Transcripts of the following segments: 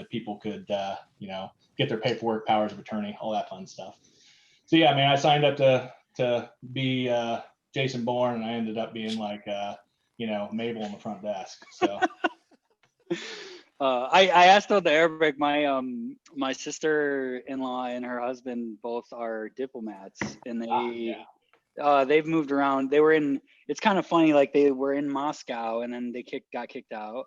that people could, get their paperwork, powers of attorney, all that fun stuff. So yeah, man, I signed up to be Jason Bourne, and I ended up being like, Mabel on the front desk. So. I asked about the Arabic. My sister-in-law and her husband both are diplomats, and they've moved around. They were in. It's kind of funny. Like they were in Moscow, and then they got kicked out.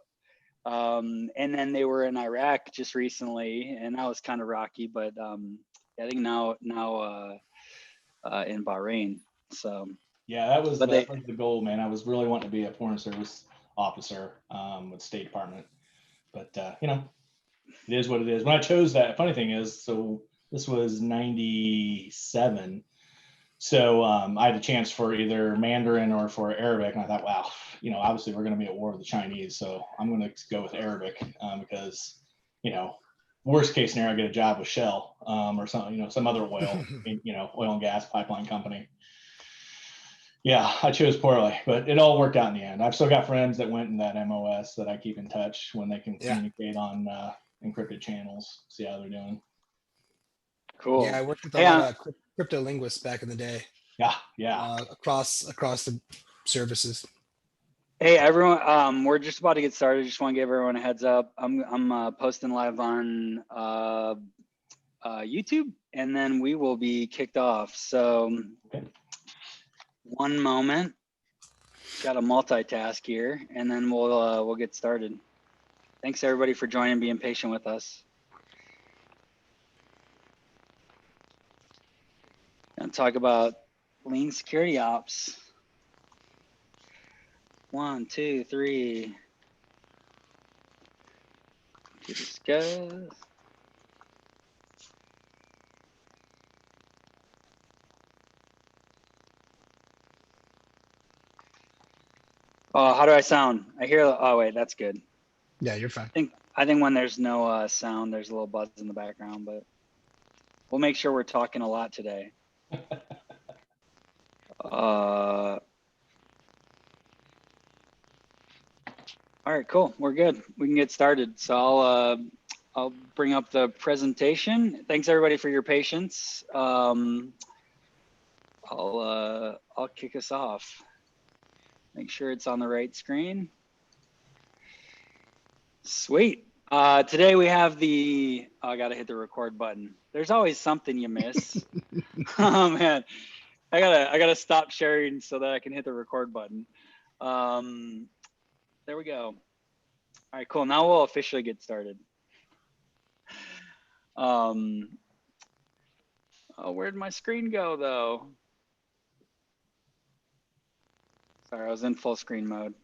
And then they were in Iraq just recently, and that was kind of rocky. But I think now in Bahrain. So yeah, that was the goal, man. I was really wanting to be a foreign service officer with State Department, but it is what it is. When I chose that, funny thing is, so this was 97. So I had a chance for either Mandarin or for Arabic, and I thought, wow, obviously we're going to be at war with the Chinese, so I'm going to go with Arabic because, worst case scenario, I get a job with Shell or some other oil, oil and gas pipeline company. Yeah, I chose poorly, but it all worked out in the end. I've still got friends that went in that MOS that I keep in touch when they can communicate on encrypted channels, see how they're doing. Cool. Yeah, I worked with a lot of crypto linguists back in the day. Yeah. Across the services. Hey everyone, we're just about to get started. Just want to give everyone a heads up. I'm posting live on YouTube, and then we will be kicked off. So one moment. Got to multitask here, and then we'll get started. Thanks everybody for joining and being patient with us. Gonna talk about lean security ops. 1, 2, 3. To discuss. Oh, how do I sound? I hear. Oh wait, that's good. Yeah, you're fine. I think when there's no sound, there's a little buzz in the background, but we'll make sure we're talking a lot today. All right, cool. We're good. We can get started. So I'll bring up the presentation. Thanks everybody for your patience. I'll kick us off. Make sure it's on the right screen. Sweet. Today we have I gotta hit the record button. There's always something you miss. Oh man, I gotta stop sharing so that I can hit the record button. There we go. All right, cool. Now we'll officially get started. Oh, where'd my screen go though? Sorry, I was in full screen mode.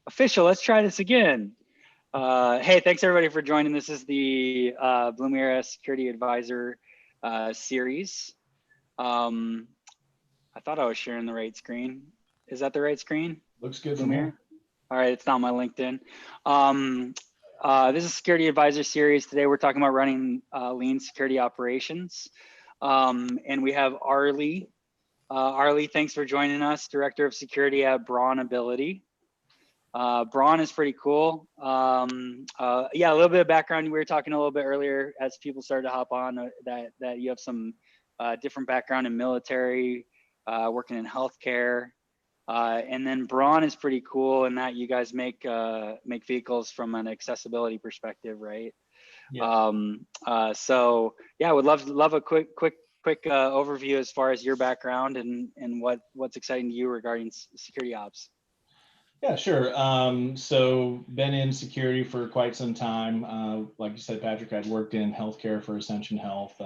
Official, let's try this again. Hey, thanks everybody for joining. This is the Blumira Security Advisor series. I thought I was sharing the right screen. Is that the right screen? Looks good from here. All right, it's not my LinkedIn. This is Security Advisor series. Today we're talking about running lean security operations. And we have Arlie. Arlie, thanks for joining us, Director of Security at Braun Ability. Braun is pretty cool. Yeah, a little bit of background. We were talking a little bit earlier as people started to hop on that you have some different background in military, working in healthcare. And then Braun is pretty cool in that you guys make vehicles from an accessibility perspective, right? Yeah. So yeah, I would love a quick overview as far as your background and what's exciting to you regarding security ops. Yeah, sure. So been in security for quite some time. Like you said, Patrick, I'd worked in healthcare for Ascension Health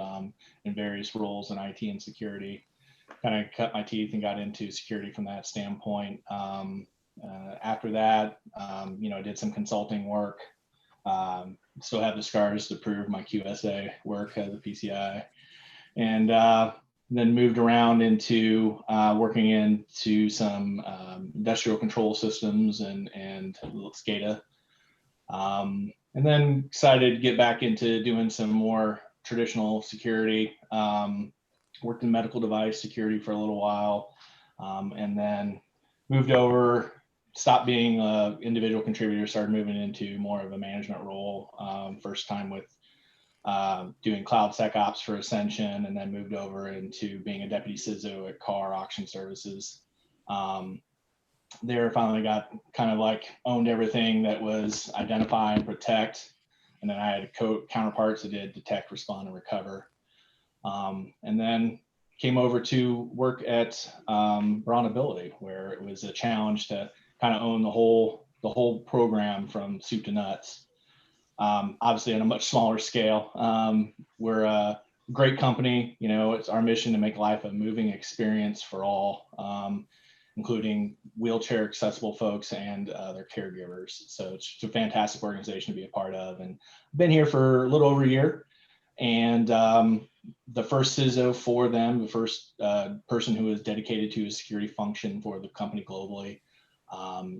in various roles in IT and security. Kind of cut my teeth and got into security from that standpoint. After that, I did some consulting work. Still have the scars to prove my QSA work as a PCI. And then moved around into working into some industrial control systems and SCADA. And then decided to get back into doing some more traditional security. Worked in medical device security for a little while, and then moved over stopped being an individual contributor, started moving into more of a management role. First time with doing cloud SecOps for Ascension, and then moved over into being a deputy CISO at CAR Auction Services. There finally got kind of like owned everything that was identify and protect. And then I had counterparts that did detect, respond, and recover. And then came over to work at Bronability, where it was a challenge to kind of own the whole program from soup to nuts. Obviously on a much smaller scale. We're a great company. You know, it's our mission to make life a moving experience for all, including wheelchair accessible folks and their caregivers. So it's just a fantastic organization to be a part of, and I've been here for a little over a year. And the first CISO for them, the first person who was dedicated to a security function for the company globally.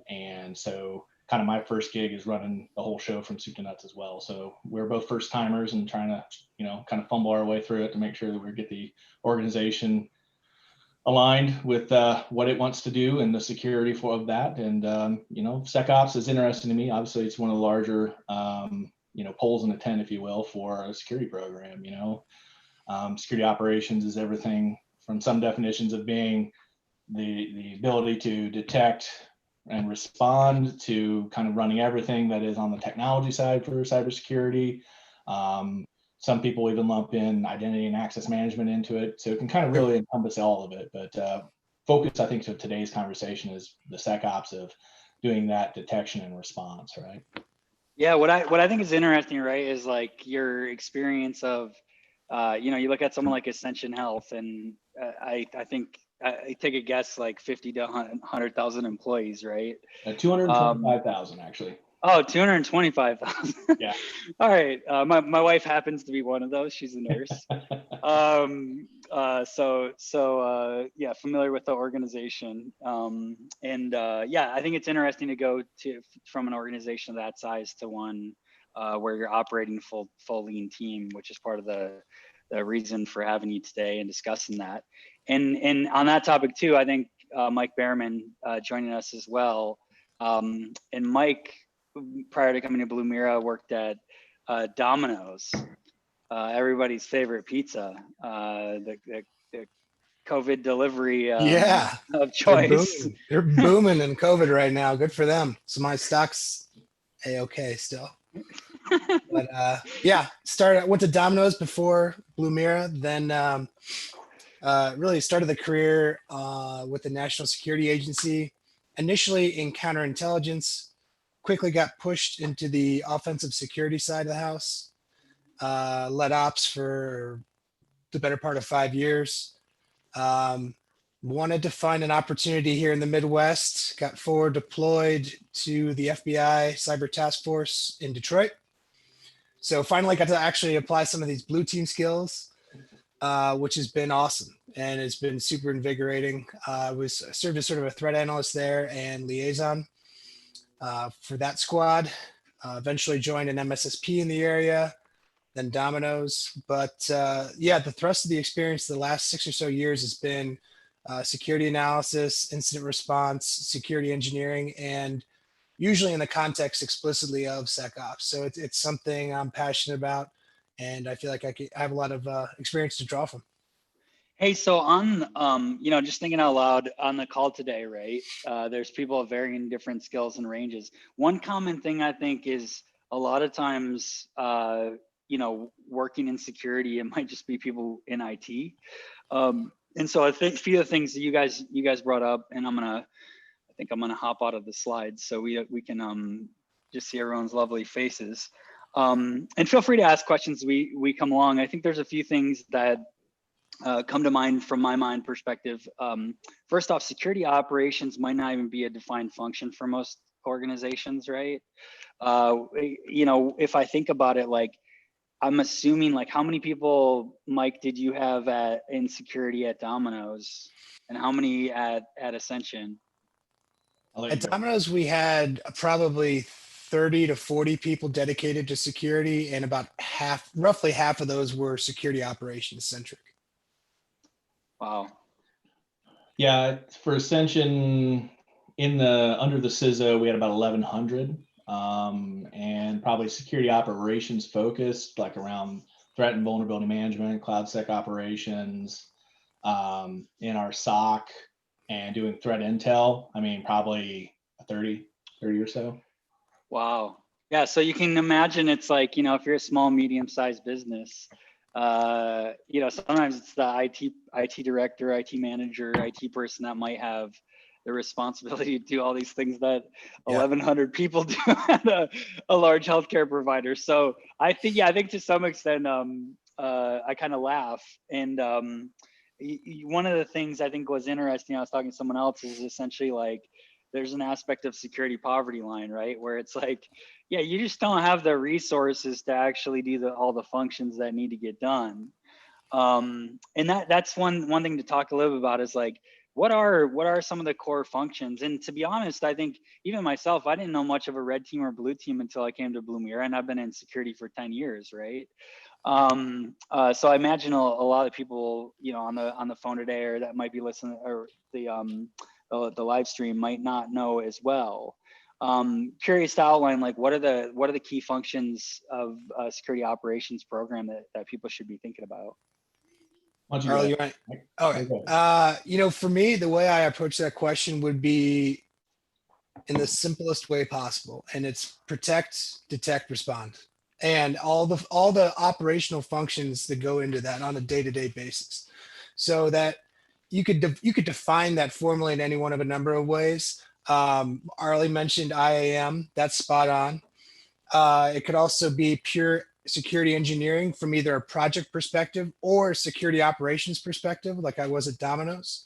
And so kind of my first gig is running the whole show from soup to nuts as well. So we're both first timers and trying to, you know, kind of fumble our way through it to make sure that we get the organization aligned with what it wants to do and the security of that. And, you know, SecOps is interesting to me. Obviously, it's one of the larger, you know, poles in the tent, if you will, for a security program. You know, security operations is everything from some definitions of being the ability to detect and respond to kind of running everything that is on the technology side for cybersecurity. Some people even lump in identity and access management into it. So it can kind of really encompass all of it. But focus, I think, of today's conversation is the SecOps of doing that detection and response, right? Yeah, what I think is interesting, right, is like your experience of, you know, you look at someone like Ascension Health, and I think I take a guess like 50 to 100,000 employees, right? 225,000 actually. Oh, 225,000. Yeah. All right. My wife happens to be one of those. She's a nurse. Yeah, familiar with the organization. Yeah, I think it's interesting to go from an organization of that size to one where you're operating full lean team, which is part of the reason for having you today and discussing that. And on that topic too, I think Mike Behrman joining us as well. And Mike, prior to coming to Blumira, worked at Domino's, everybody's favorite pizza, the COVID delivery of choice. They're booming in COVID right now. Good for them. So my stock's A-okay still. But yeah, went to Domino's before Blumira, then really started the career with the National Security Agency, initially in counterintelligence, quickly got pushed into the offensive security side of the house, led ops for the better part of 5 years. Wanted to find an opportunity here in the Midwest, got forward deployed to the FBI Cyber Task Force in Detroit. So finally got to actually apply some of these blue team skills, which has been awesome. And it's been super invigorating. I served as sort of a threat analyst there and liaison for that squad. Eventually joined an MSSP in the area, then Domino's. But yeah, the thrust of the experience the last 6 or so years has been security analysis, incident response, security engineering, and usually in the context explicitly of SecOps. So it's something I'm passionate about, and I feel like I have a lot of experience to draw from. Hey, so on, you know, just thinking out loud on the call today, right? There's people of varying different skills and ranges. One common thing I think is a lot of times, you know, working in security, it might just be people in IT. And so I think a few of the things that you guys brought up, and I think I'm gonna hop out of the slides so we can just see everyone's lovely faces. And feel free to ask questions as we come along. I think there's a few things that come to mind from my mind perspective. First off, security operations might not even be a defined function for most organizations, right? You know, if I think about it, like, I'm assuming, like, how many people, Mike, did you have in security at Domino's, and how many at Ascension? At Domino's, we had probably 30 to 40 people dedicated to security, and about roughly half of those were security operations centric. Wow. Yeah, for Ascension, under the CISO, we had about 1,100, and probably security operations focused, like around threat and vulnerability management, cloud sec operations, in our SOC, and doing threat intel. I mean, probably 30 or so. Wow. Yeah. So you can imagine it's like, you know, if you're a small, medium-sized business, you know, sometimes it's the IT director, IT manager, IT person that might have the responsibility to do all these things that 1,100 people do at a large healthcare provider. So I think, yeah, I think to some extent, I kind of laugh. And one of the things I think was interesting, I was talking to someone else, is essentially like, there's an aspect of security poverty line, right? Where it's like, yeah, you just don't have the resources to actually do all the functions that need to get done. And that's one thing to talk a little bit about, is like, what are some of the core functions? And to be honest, I think even myself, I didn't know much of a red team or blue team until I came to Blumira, and I've been in security for 10 years, right? So I imagine a lot of people, you know, on the phone today, or that might be listening, or the live stream, might not know as well. Curious to outline, like, what are the key functions of a security operations program that people should be thinking about? Arlie, you want? Okay. You know, for me, the way I approach that question would be in the simplest way possible, and it's protect, detect, respond, and all the operational functions that go into that on a day-to-day basis, so that you could define that formally in any one of a number of ways. Arlie mentioned IAM. That's spot on. It could also be pure security engineering from either a project perspective or security operations perspective, like I was at Domino's,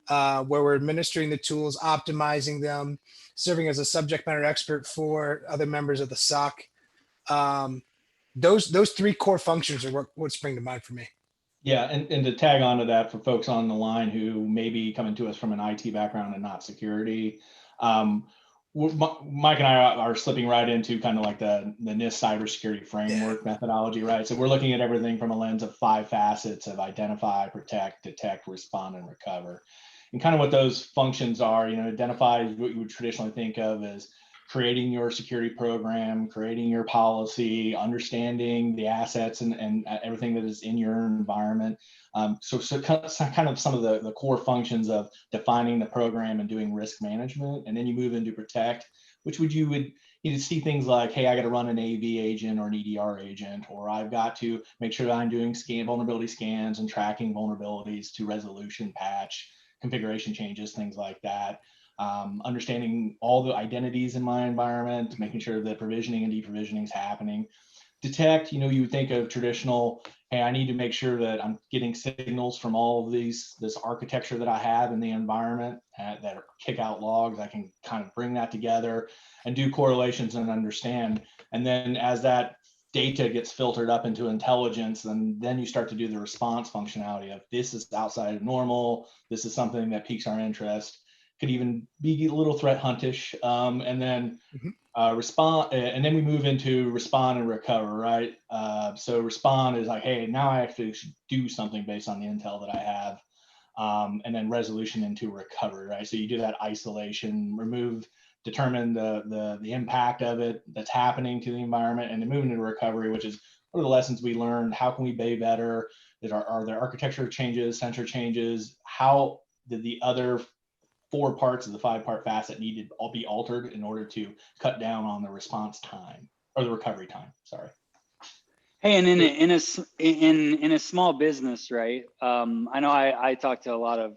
where we're administering the tools, optimizing them, serving as a subject matter expert for other members of the SOC. Those three core functions are what spring to mind for me. Yeah, and to tag on to that for folks on the line who may be coming to us from an IT background and not security, Mike and I are slipping right into kind of like the NIST cybersecurity framework methodology, right? So we're looking at everything from a lens of 5 facets of identify, protect, detect, respond, and recover. And kind of what those functions are, you know, identify is what you would traditionally think of as creating your security program, creating your policy, understanding the assets and everything that is in your environment. So kind of some of the core functions of defining the program and doing risk management. And then you move into protect, which you would see things like, hey, I got to run an AV agent or an EDR agent, or I've got to make sure that I'm doing vulnerability scans and tracking vulnerabilities to resolution, patch, configuration changes, things like that. Understanding all the identities in my environment, making sure that provisioning and deprovisioning is happening. Detect, you know, you would think of traditional, hey, I need to make sure that I'm getting signals from all of this architecture that I have in the environment that are kick out logs. I can kind of bring that together and do correlations and understand. And then as that data gets filtered up into intelligence, and then you start to do the response functionality of, this is outside of normal, this is something that piques our interest. Could even be a little threat huntish, and then respond, and then we move into respond and recover, right? So respond is like, hey, now I actually should do something based on the intel that I have, and then resolution into recovery, right? So you do that isolation, determine the impact of it that's happening to the environment, and then move into recovery, which is what are the lessons we learned? How can we be better? Are there architecture changes, sensor changes? How did the other 4 parts of the 5-part facet need to all be altered in order to cut down on the response time, or the recovery time? Sorry. Hey, and in a small business, right? I know I talk to a lot of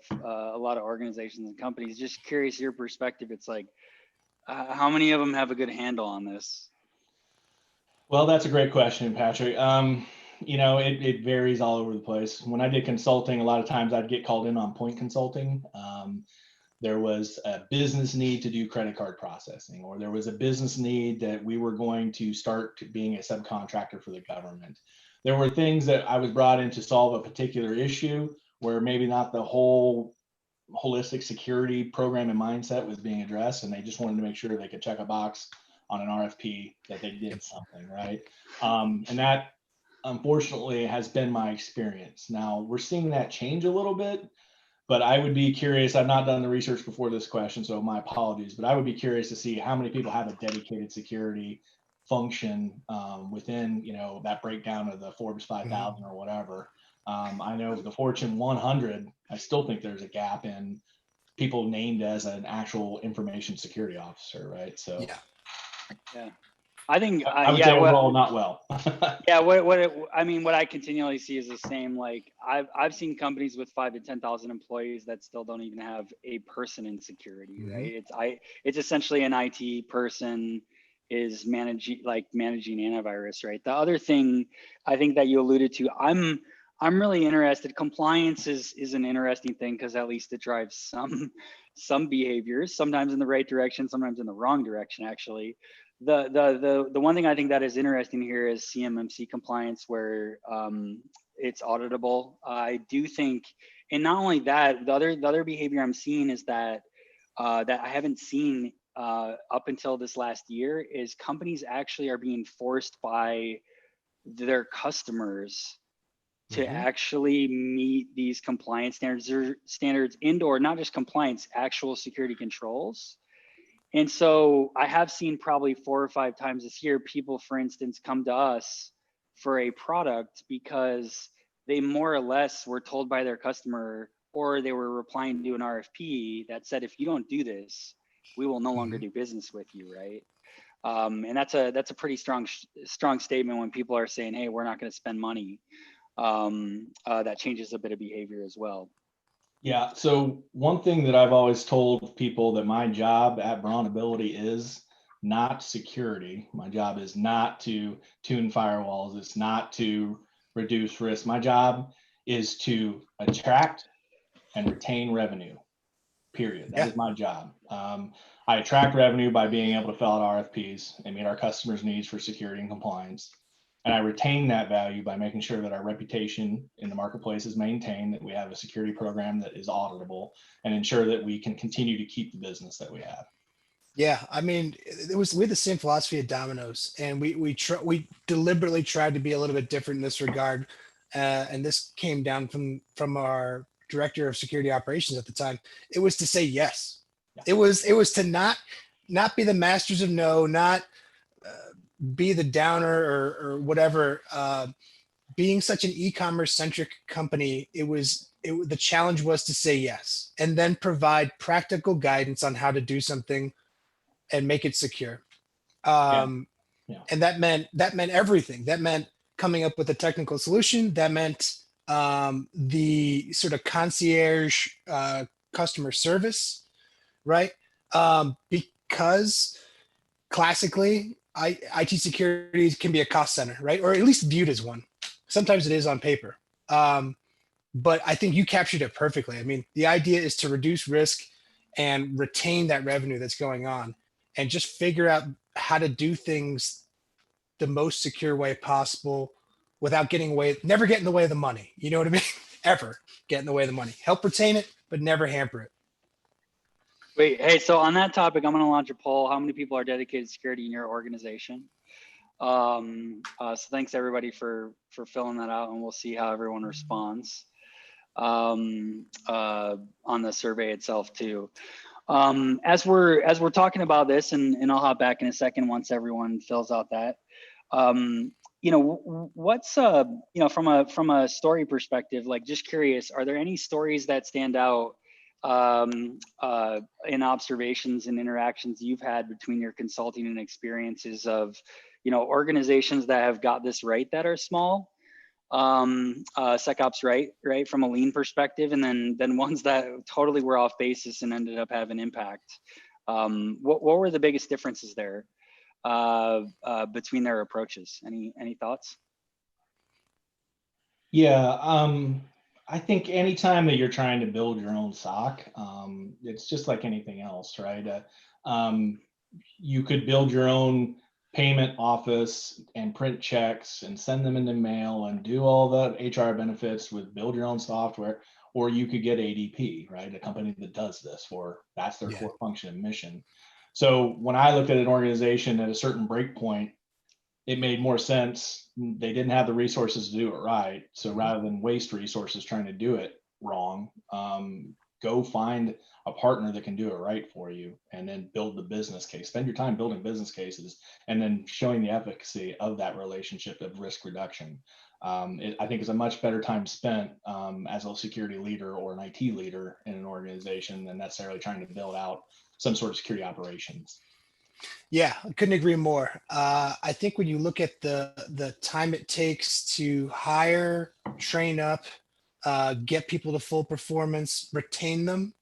organizations and companies. Just curious your perspective. It's like, how many of them have a good handle on this? Well, that's a great question, Patrick. You know, it varies all over the place. When I did consulting, a lot of times I'd get called in on point consulting. There was a business need to do credit card processing, or there was a business need that we were going to start being a subcontractor for the government. There were things that I was brought in to solve a particular issue where maybe not the whole holistic security program and mindset was being addressed, and they just wanted to make sure they could check a box on an RFP that they did something, right? And that, unfortunately, has been my experience. Now, we're seeing that change a little bit. but I would be curious. I've not done the research before this question, so my apologies. But I would be curious to see how many people have a dedicated security function within, that breakdown of the Forbes 5,000 or whatever. I know the Fortune 100. I still think there's a gap in people named as an actual information security officer, right? So Yeah. Yeah. I think, I would say overall not well. yeah, I mean, what I continually see is the same. Like I've seen companies with 5 to 10,000 employees that still don't even have a person in security, right? It's essentially an IT person is managing antivirus, right? The other thing I think that you alluded to, I'm really interested. Compliance is an interesting thing because at least it drives some behaviors, sometimes in the right direction, sometimes in the wrong direction, actually. The one thing I think that is interesting here is CMMC compliance, where it's auditable. I do think, and not only that, the other behavior I'm seeing is that that I haven't seen up until this last year is companies actually are being forced by their customers to actually meet these compliance standards and/or not just compliance, actual security controls. And so I have seen probably 4 or 5 times this year, people, for instance, come to us for a product because they more or less were told by their customer, or they were replying to an RFP that said, if you don't do this, we will no longer do business with you, right? And that's a pretty strong statement when people are saying, hey, we're not going to spend money. That changes a bit of behavior as well. Yeah. So one thing that I've always told people that my job at Braun Ability is not security. My job is not to tune firewalls. It's not to reduce risk. My job is to attract and retain revenue. Period. That is my job. I attract revenue by being able to fill out RFPs and meet our customers' needs for security and compliance. And I retain that value by making sure that our reputation in the marketplace is maintained, that we have a security program that is auditable, and ensure that we can continue to keep the business that we have. Yeah, I mean, we had the same philosophy at Domino's, and we deliberately tried to be a little bit different in this regard. And this came down from our director of security operations at the time. It was to say yes. Yeah. It was to not be the masters of no, not be the downer or whatever. Being such an e-commerce centric company, the challenge was to say yes and then provide practical guidance on how to do something and make it secure. And that meant everything. That meant coming up with a technical solution. That meant the sort of concierge customer service, right? Because classically, IT security can be a cost center, right? Or at least viewed as one. Sometimes it is on paper. But I think you captured it perfectly. I mean, the idea is to reduce risk and retain that revenue that's going on, and just figure out how to do things the most secure way possible without never get in the way of the money. You know what I mean? Ever get in the way of the money. Help retain it, but never hamper it. Wait, hey, so on that topic, I'm going to launch a poll. How many people are dedicated to security in your organization? So thanks everybody for filling that out, and we'll see how everyone responds on the survey itself too. As we're talking about this, and I'll hop back in a second once everyone fills out that. What's from a story perspective, like, just curious, are there any stories that stand out in observations and interactions you've had between your consulting and experiences of, organizations that have got this right that are small, SecOps right from a lean perspective, and then ones that totally were off basis and ended up having impact? What were the biggest differences there between their approaches? Any thoughts? Yeah, I think anytime that you're trying to build your own SOC, it's just like anything else, right? You could build your own payment office and print checks and send them in the mail and do all the HR benefits with build your own software, or you could get ADP, right? A company that does this that's their core function and mission. So when I looked at an organization at a certain break point, it made more sense. They didn't have the resources to do it right. So rather than waste resources trying to do it wrong, go find a partner that can do it right for you, and then build the business case. Spend your time building business cases and then showing the efficacy of that relationship of risk reduction. I think is a much better time spent as a security leader or an IT leader in an organization than necessarily trying to build out some sort of security operations. Yeah, I couldn't agree more. I think when you look at the time it takes to hire, train up, get people to full performance, retain them,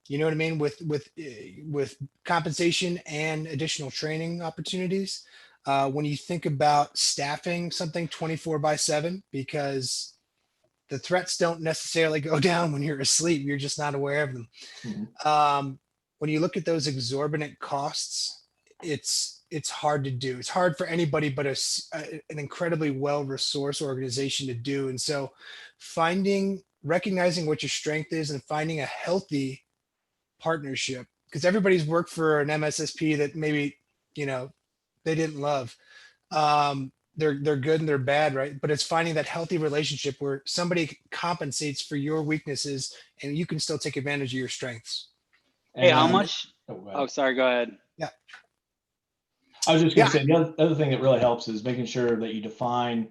you know what I mean, with compensation and additional training opportunities. When you think about staffing something 24/7, because the threats don't necessarily go down when you're asleep, you're just not aware of them. Mm-hmm. When you look at those exorbitant costs, it's hard to do. It's hard for anybody but an incredibly well-resourced organization to do. And so recognizing what your strength is and finding a healthy partnership, because everybody's worked for an MSSP that maybe, they didn't love. They're good and they're bad, right? But it's finding that healthy relationship where somebody compensates for your weaknesses and you can still take advantage of your strengths. Hey, how And much? Oh, sorry. Go ahead. Yeah. I was just going to say the other thing that really helps is making sure that you define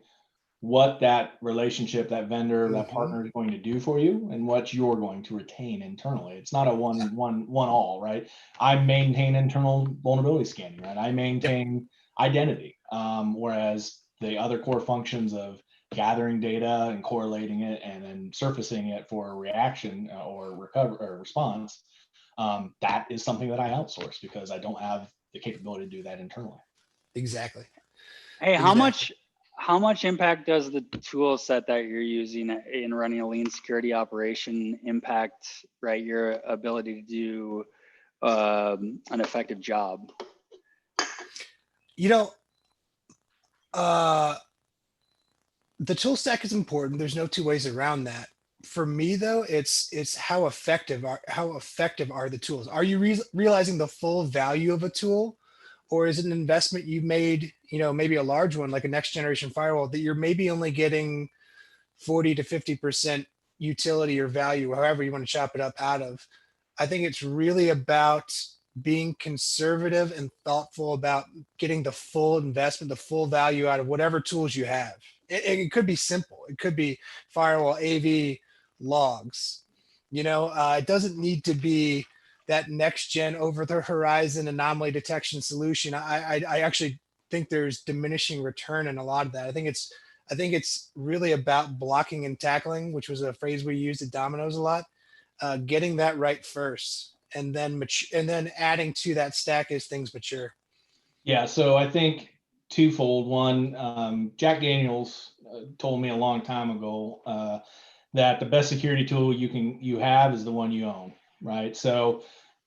what that relationship, that vendor, that partner is going to do for you, and what you're going to retain internally. It's not a one all, right? I maintain internal vulnerability scanning, right? I maintain identity, whereas the other core functions of gathering data and correlating it and then surfacing it for a reaction or recover or response, that is something that I outsource because I don't have the capability to do that internally. Exactly. Hey, how much impact does the tool set that you're using in running a lean security operation impact, right, your ability to do an effective job? The tool stack is important. There's no two ways around that. For me, though, it's how effective are the tools? Are you realizing the full value of a tool, or is it an investment you made, maybe a large one like a next generation firewall that you're maybe only getting 40 to 50% utility or value, however you want to chop it up out of? I think it's really about being conservative and thoughtful about getting the full investment, the full value out of whatever tools you have. It could be simple. It could be firewall, AV, logs. It doesn't need to be that next gen over the horizon anomaly detection solution. I actually think there's diminishing return in a lot of that. I think it's really about blocking and tackling, which was a phrase we used at Domino's a lot. Getting that right first, and then adding to that stack as things mature. Yeah, so I think twofold. One, Jack Daniels told me a long time ago that the best security tool you have is the one you own, right? So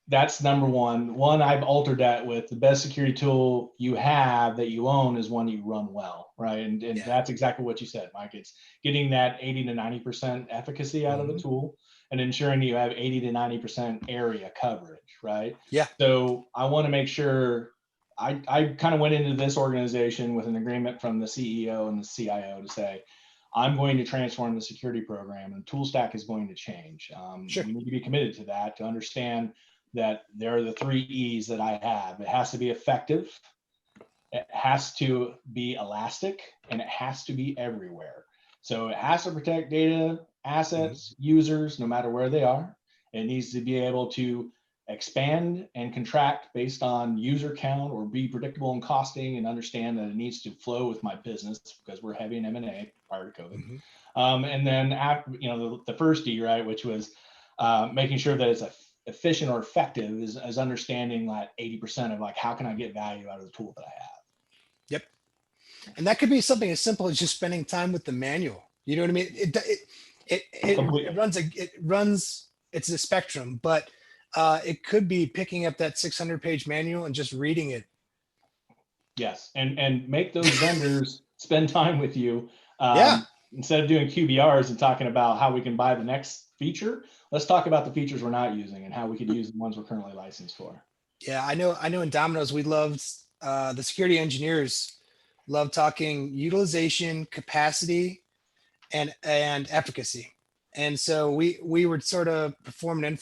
that's number one. I've altered that with the best security tool you have that you own is one you run well, right? And yeah, that's exactly what you said, Mike. It's getting that 80 to 90% efficacy out of the tool and ensuring you have 80 to 90% area coverage, right? Yeah. So I want to make sure I kind of went into this organization with an agreement from the CEO and the CIO to say, I'm going to transform the security program and tool stack is going to change. Sure. We need to be committed to that, to understand that there are the 3 E's that I have. It has to be effective, it has to be elastic, and it has to be everywhere. So it has to protect data, assets, users, no matter where they are. It needs to be able to expand and contract based on user count or be predictable in costing and understand that it needs to flow with my business because we're heavy in M&A prior to COVID. And then after, the first E, right, which was making sure that it's efficient or effective is understanding that 80% of like, how can I get value out of the tool that I have? Yep. And that could be something as simple as just spending time with the manual. You know what I mean? It runs, it's a spectrum, but it could be picking up that 600-page manual and just reading it. Yes, and make those vendors spend time with you. Yeah. Instead of doing QBRs and talking about how we can buy the next feature, let's talk about the features we're not using and how we could use the ones we're currently licensed for. Yeah, I know in Domino's, we loved, the security engineers love talking utilization, capacity, and efficacy. And so we would sort of perform an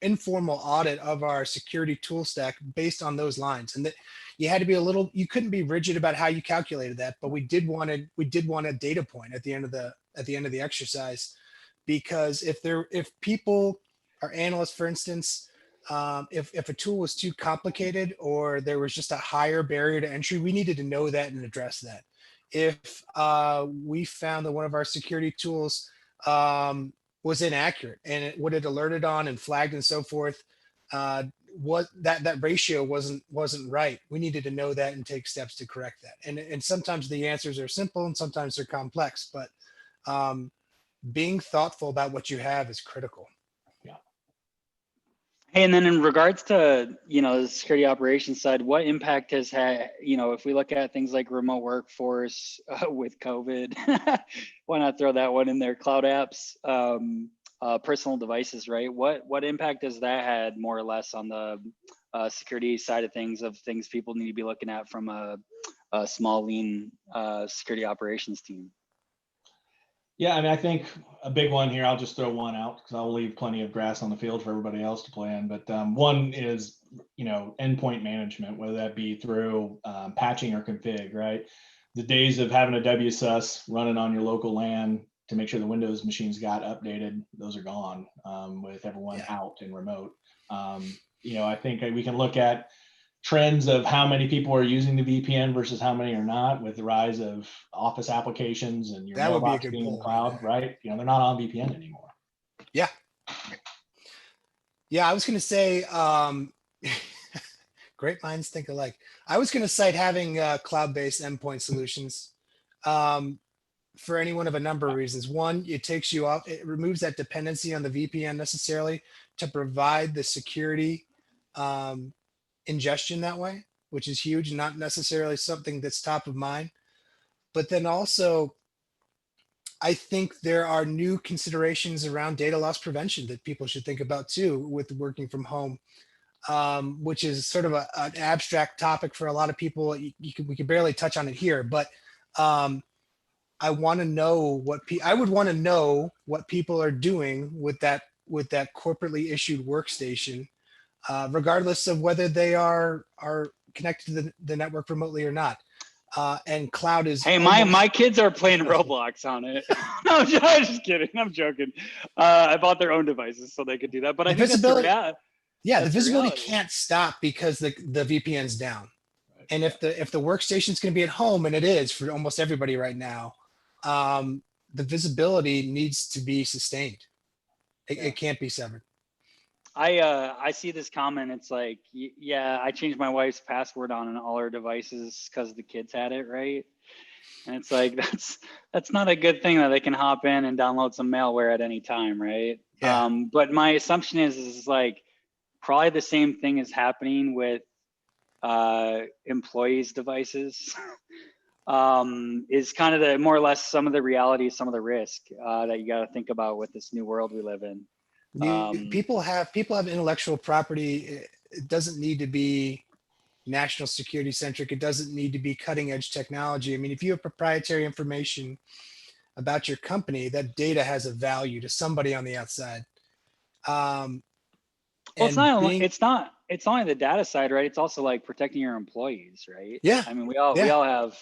informal audit of our security tool stack based on those lines. And that you had to be you couldn't be rigid about how you calculated that, but we did want a data point at the end of the exercise, because if people are analysts, for instance, if a tool was too complicated or there was just a higher barrier to entry, we needed to know that and address that. If we found that one of our security tools was inaccurate and what it alerted on and flagged and so forth, what that ratio wasn't right, we needed to know that and take steps to correct that. And sometimes the answers are simple and sometimes they're complex, but being thoughtful about what you have is critical. Yeah. Hey, and then in regards to, the security operations side, what impact has had, if we look at things like remote workforce with COVID, why not throw that one in there? Cloud apps, personal devices, right? What impact has that had more or less on the security side of things people need to be looking at from a small, lean security operations team? Yeah, I mean, I think a big one here, I'll just throw one out because I'll leave plenty of grass on the field for everybody else to play in. But one is, endpoint management, whether that be through patching or config, right? The days of having a WSUS running on your local LAN to make sure the Windows machines got updated, those are gone with everyone out and remote. I think we can look at trends of how many people are using the VPN versus how many are not, with the rise of Office applications and your That would be a mailbox good being in the poll cloud, right? They're not on VPN anymore. Yeah. I was going to say, great minds think alike. I was going to cite having cloud-based endpoint solutions for any one of a number of reasons. One, it removes that dependency on the VPN necessarily to provide the security ingestion that way, which is huge, not necessarily something that's top of mind. But then also, I think there are new considerations around data loss prevention that people should think about too with working from home, which is sort of an abstract topic for a lot of people. We can barely touch on it here, but I want to know I would want to know what people are doing with that corporately issued workstation, regardless of whether they are connected to the network remotely or not. And cloud is. Hey, my kids are playing Roblox on it. No, I'm just kidding. I'm joking. I bought their own devices so they could do that. But I think that's the reality. Yeah, the visibility can't stop because the VPN's down. Right. And if the workstation's going to be at home, and it is for almost everybody right now, the visibility needs to be sustained. It can't be severed. I see this comment. It's like, yeah, I changed my wife's password on all her devices because the kids had it, right? And it's like, that's not a good thing that they can hop in and download some malware at any time, right? Yeah. But my assumption is like probably the same thing is happening with employees' devices. Is kind of the more or less some of the reality, some of the risk that you got to think about with this new world we live in. People have intellectual property. It doesn't need to be national security centric. It doesn't need to be cutting edge technology. I mean, if you have proprietary information about your company, that data has a value to somebody on the outside. Well, it's not only the data side, right? It's also like protecting your employees, right? Yeah. I mean, we all have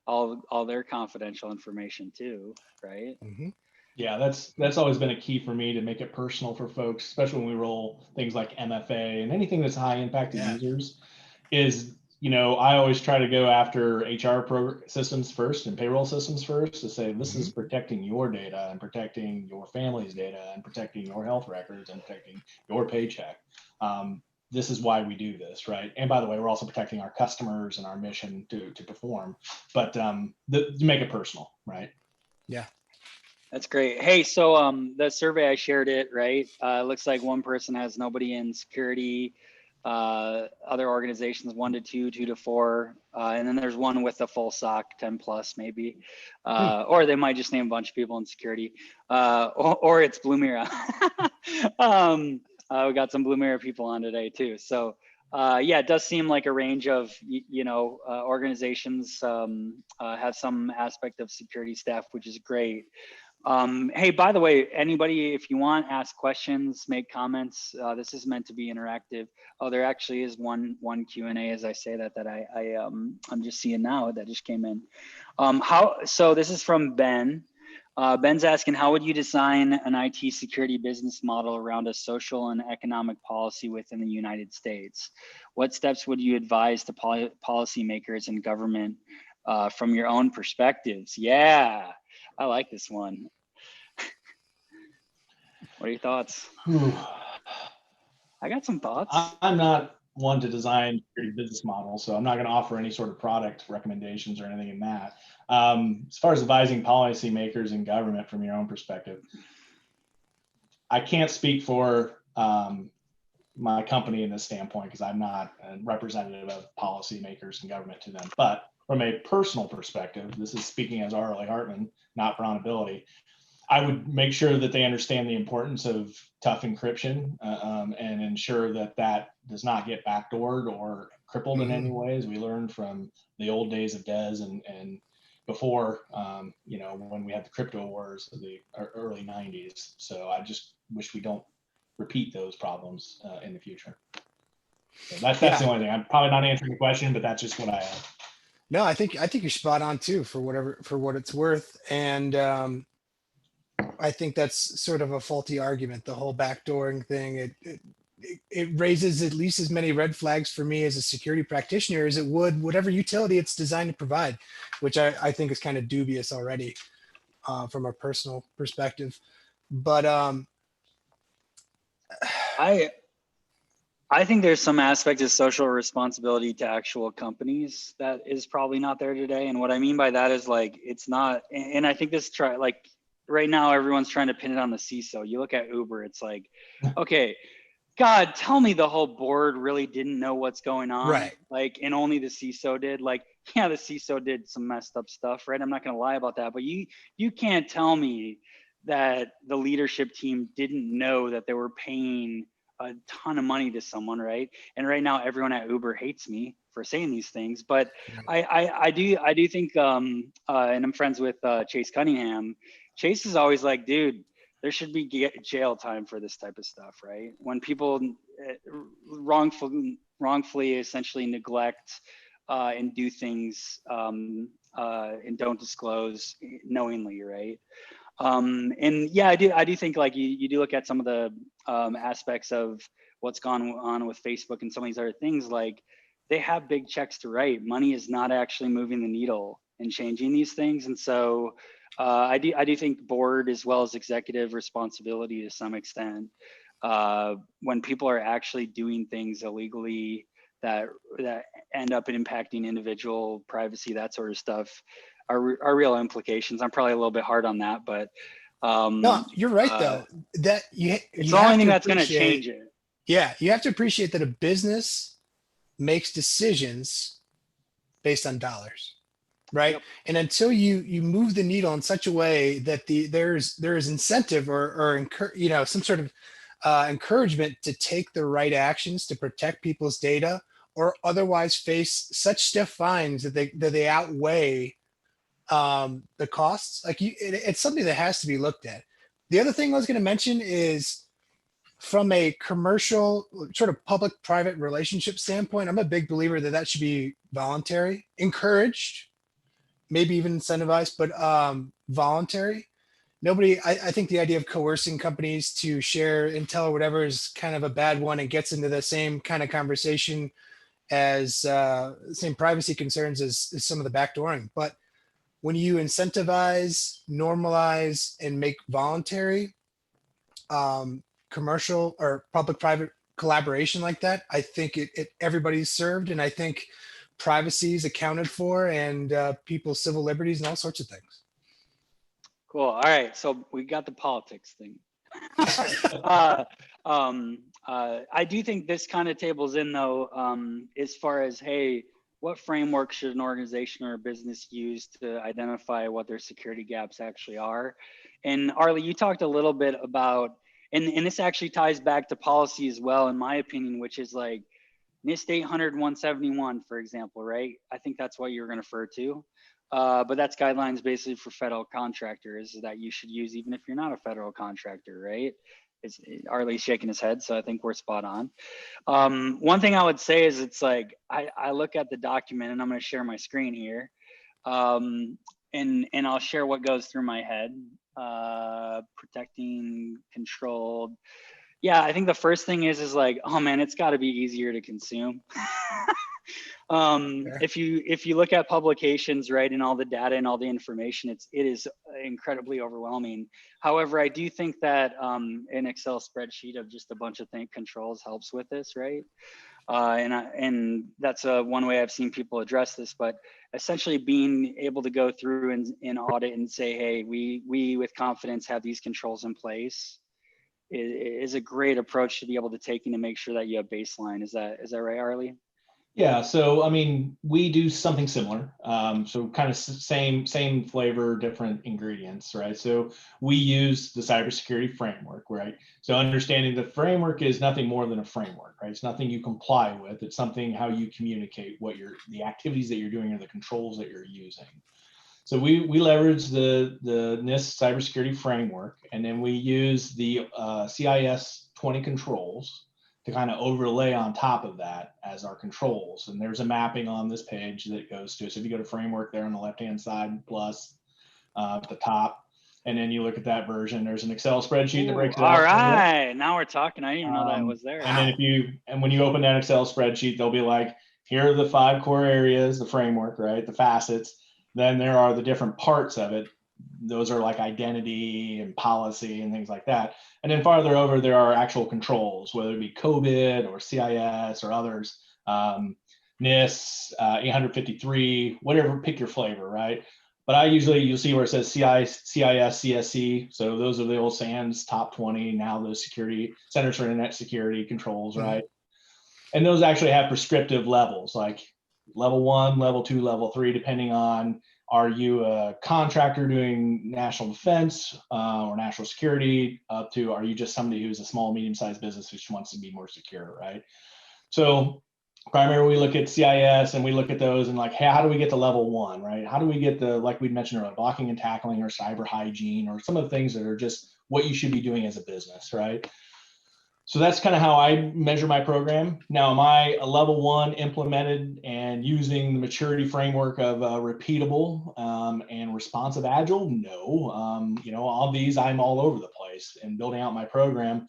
all their confidential information too, right? Mm-hmm. Yeah, that's always been a key for me to make it personal for folks, especially when we roll things like MFA and anything that's high impact to users. Is I always try to go after HR systems first and payroll systems first to say this is protecting your data and protecting your family's data and protecting your health records and protecting your paycheck. This is why we do this, right? And by the way, we're also protecting our customers and our mission to perform, but to make it personal, right? Yeah. That's great. Hey, so the survey I shared it, right? Looks like one person has nobody in security. Other organizations 1 to 2, 2 to 4, and then there's one with a full SOC 10 plus maybe, or they might just name a bunch of people in security, or it's Blumira. We got some Blumira people on today too. So yeah, it does seem like a range of organizations have some aspect of security staff, which is great. Hey, by the way, anybody, if you want, ask questions, make comments. This is meant to be interactive. Oh, there actually is one Q&A as I say that I'm just seeing now that just came in. So this is from Ben. Ben's asking, how would you design an IT security business model around a social and economic policy within the United States? What steps would you advise to policymakers and government from your own perspectives? Yeah, I like this one. What are your thoughts? I got some thoughts. I'm not one to design security business models, so I'm not going to offer any sort of product recommendations or anything in that. As far as advising policymakers and government from your own perspective, I can't speak for my company in this standpoint because I'm not a representative of policymakers and government to them. But from a personal perspective, this is speaking as Arlie Hartman, not Brown Ability. I would make sure that they understand the importance of tough encryption and ensure that that does not get backdoored or crippled in any ways. We learned from the old days of DES and before, when we had the crypto wars of the early 90s. So I just wish we don't repeat those problems in the future. So that's the only thing. I'm probably not answering the question, but that's just what I have. No, I think you're spot on too for what it's worth. And I think that's sort of a faulty argument, the whole backdooring thing. It raises at least as many red flags for me as a security practitioner as it would whatever utility it's designed to provide, which I think is kind of dubious already from a personal perspective. But I think there's some aspect of social responsibility to actual companies that is probably not there today. And what I mean by that is like, it's not, and I think this right now, everyone's trying to pin it on the CISO. You look at Uber, it's like, okay, God, tell me the whole board really didn't know what's going on. Right. Like, and only the CISO did. Like, yeah, the CISO did some messed up stuff, right? I'm not gonna lie about that, but you can't tell me that the leadership team didn't know that they were paying a ton of money to someone, right? And right now, everyone at Uber hates me for saying these things, but I do think, and I'm friends with Chase Cunningham. Chase is always like, dude, there should be jail time for this type of stuff, right? When people wrongfully essentially neglect and do things and don't disclose knowingly, right? And yeah, I do think like you do look at some of the aspects of what's gone on with Facebook and some of these other things, like they have big checks to write. Money is not actually moving the needle and changing these things. And so I do think board as well as executive responsibility to some extent when people are actually doing things illegally that end up impacting individual privacy, that sort of stuff are real implications. I'm probably a little bit hard on that, but no, you're right though. That it's the only thing that's going to change it. Yeah, you have to appreciate that a business makes decisions based on dollars, right? Yep. And until you move the needle in such a way that there is incentive or some sort of encouragement to take the right actions to protect people's data, or otherwise face such stiff fines that they outweigh the costs. Like it's something that has to be looked at. The other thing I was going to mention is from a commercial sort of public-private relationship standpoint, I'm a big believer that should be voluntary, encouraged, maybe even incentivized, but voluntary. I think the idea of coercing companies to share intel or whatever is kind of a bad one and gets into the same kind of conversation as same privacy concerns as some of the backdooring. But when you incentivize, normalize, and make voluntary commercial or public-private collaboration like that, I think everybody's served, and I think privacy is accounted for, and people's civil liberties and all sorts of things. Cool. All right, so we got the politics thing. I do think this kind of tables in though, as far as, hey, what framework should an organization or a business use to identify what their security gaps actually are? And Arlie, you talked a little bit about, and this actually ties back to policy as well, in my opinion, which is like NIST 800-171, for example, right? I think that's what you're going to refer to. But that's guidelines basically for federal contractors that you should use even if you're not a federal contractor, right? It's Arlie's shaking his head, so I think we're spot on. One thing I would say is it's like I look at the document, and I'm going to share my screen here, and I'll share what goes through my head. Protecting, controlled. Yeah, I think the first thing is like, oh man, it's got to be easier to consume. Fair. If you look at publications, right, and all the data and all the information, it is incredibly overwhelming. However, I do think that an Excel spreadsheet of just a bunch of controls helps with this, right? And that's one way I've seen people address this, but essentially being able to go through and audit and say, hey, we with confidence have these controls in place is a great approach to be able to take in to make sure that you have baseline. Is that right, Arlie? Yeah, so I mean, we do something similar. So kind of same flavor, different ingredients, right? So we use the cybersecurity framework, right? So understanding the framework is nothing more than a framework, right? It's nothing you comply with. It's something how you communicate what the activities that you're doing or the controls that you're using. So we leverage the NIST cybersecurity framework, and then we use the CIS 20 controls to kind of overlay on top of that as our controls. And there's a mapping on this page that goes to, so if you go to framework there on the left-hand side, plus at the top, and then you look at that version, there's an Excel spreadsheet that breaks it out. All right, now we're talking. I didn't even know that was there. And then when you open that Excel spreadsheet, they'll be like, here are the 5 core areas, the framework, right? The facets. Then there are the different parts of it. Those are like identity and policy and things like that. And then farther over, there are actual controls, whether it be COVID or CIS or others, NIST, 853, whatever, pick your flavor, right? But you'll see where it says CIS, CSC. So those are the old SANS top 20, now those security, Centers for Internet Security controls, right? And those actually have prescriptive levels, like level 1, level 2, level 3, depending on, are you a contractor doing national defense or national security, up to, are you just somebody who's a small, medium-sized business who just wants to be more secure, right? So primarily we look at CIS and we look at those and like, hey, how do we get to level 1, right? How do we get like we mentioned earlier, blocking and tackling or cyber hygiene or some of the things that are just what you should be doing as a business, right? So that's kind of how I measure my program. Now, am I a level 1 implemented and using the maturity framework of repeatable and responsive agile? No. All these, I'm all over the place and building out my program.